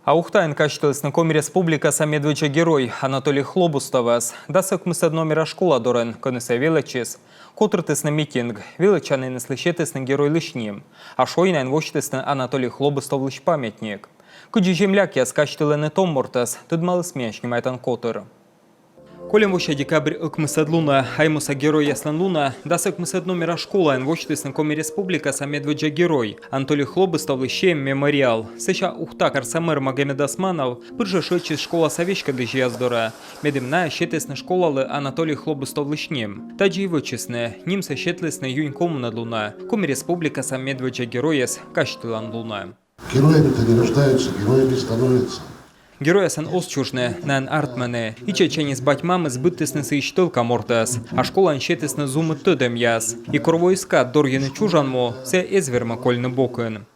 Аухтайн качтылысны коми республикаса медведче герой Анатолий Хлобустовас. Дасык мысад номера школа дорен, конесе величис. Котртысны митинг, величаны не слышетысны герой лишним. А шойнайн вочтысны Анатолий Хлобустов лиш памятник. Куджи земляки скачтылыны том мортас, тудмалы смешним айтан котыр. Колем вообще декабрь ыкмысад луна, аймуса герой яслан луна, дасык мысад номера школа, эн вочтысны коми республика са медведжа герой. Анатолий Хлобустов лищем мемориал. Сыша ухта карсамыр Магомед Османов, пыржа шочис школа совечка дыжи яздора. Медимная щетысны школалы Анатолий Хлобустов лишним. Таджи и вычисны, нимса щетлысны юнь коммуна луна. Коми республика са медведжа героес каштылан луна. Героями-то не рождаются, героями становятся. Героя сан осчужны, нан артманы. И чеченис батьмамы сбыттысны сыйштылка мортас, а школан щетысны зумы тыдым яс. И корвойска дорьяны чужанмо, се эзверма кольны бокын.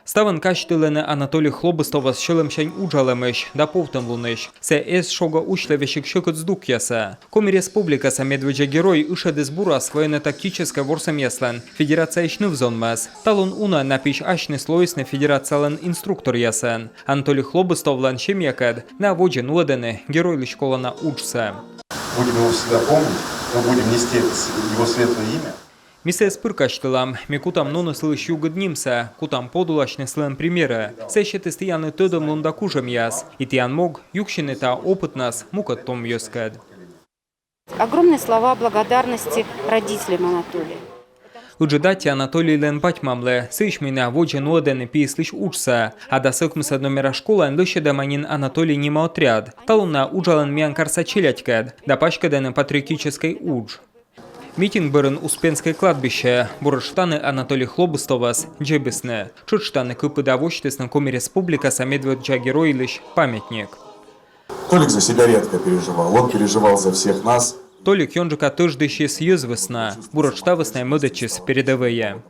Ставан каштылыны Анатолий Хлобустовас шылымшань уджалымыш, да повтым луныш. Се эз шога учлевешек шыкыт сдук яса. Коми республикаса медведжа герой ышедыс бурас военно-тактическая ворсам яслан. Федерация ишныв зонмас. Талон уна напиш ашны слоисны федерациялан инструктор ясан. Анатолий Хлобустовлан шемьякад на воджен уэдены герой лишколана уджса. Будем его всегда помнить, мы будем нести его светлое имя. Мисе спыркаштылам, ми кутам нуны слыш югоднимса, кутам подулашны слэм примера. Сэщет истияны тыдым лундакужам яс, и тиян мог, юкшины та опыт нас мукат том йоскад. Огромные слова благодарности родителям Анатолия. Уджидати Анатолий лен батьмамле, сыш меня воджен уэден пислыш учса, а до сыкмыса номера школан лыще даманин Анатолий нима отряд. Талуна уджалан миян карса челядькад, да пачкаден патриотической удж. Митинг бырын Успенское кладбище, бурыштаны Анатолий Хлобустовас, джебесне, чурштаны кыпыда вочтысны коми республика са медведжа герой лиш памятник. Толик за себя редко переживал, он переживал за всех нас. Толик йонжика тыждыщи съезвысна, бурыштавысна мыдычис передовые.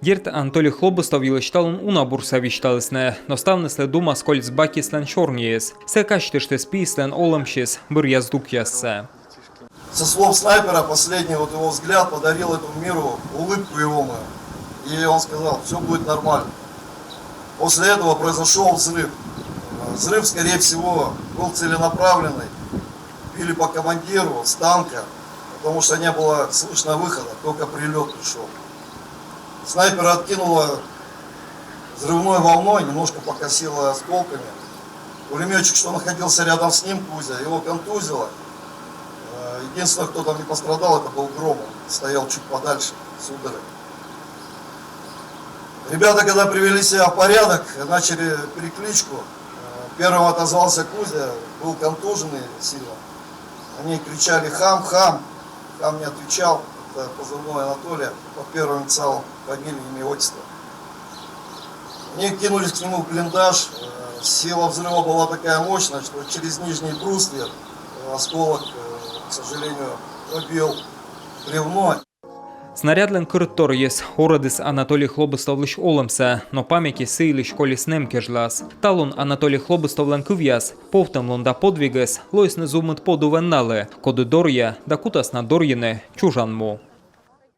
Дерт Анатолий Хлобустов елышталын уна бурса вишталысны, но ставныслы дума сколь сбакислен чорниес, се качтышты спислен олымшис, быр яздук ясса. Со слов снайпера, последний вот его взгляд подарил этому миру улыбку его. И он сказал, все будет нормально. После этого произошел взрыв. Взрыв, скорее всего, был целенаправленный. Били по командиру с танка, потому что не было слышно выхода, только прилет пришел. Снайпера откинуло взрывной волной, немножко покосило осколками. Пулеметчик, что находился рядом с ним, Кузя, его контузило. Единственное, кто там не пострадал, это был Гром, он стоял чуть подальше, сударь. Ребята, когда привели себя в порядок, начали перекличку. Первым отозвался Кузя, был контуженный сильно. Они кричали «Хам, хам!», хам не отвечал, это позывной Анатолия, по первым инициалам фамилии, имя, отчество. Они кинулись к нему в блиндаж, сила взрыва была такая мощная, что через нижний бруствер осколок, к сожалению, пробил бревно. Снарядлен кырттор ес ородыс Анатолий Хлобустов лиш олымса, но памяти сыйлы школис немкежлас. Талун Анатолий Хлобустовлан кывьяс, повтам лунда подвигас, лойсны зумыт подувенналы, коды дорья, да кутас на дорьяны чужанму.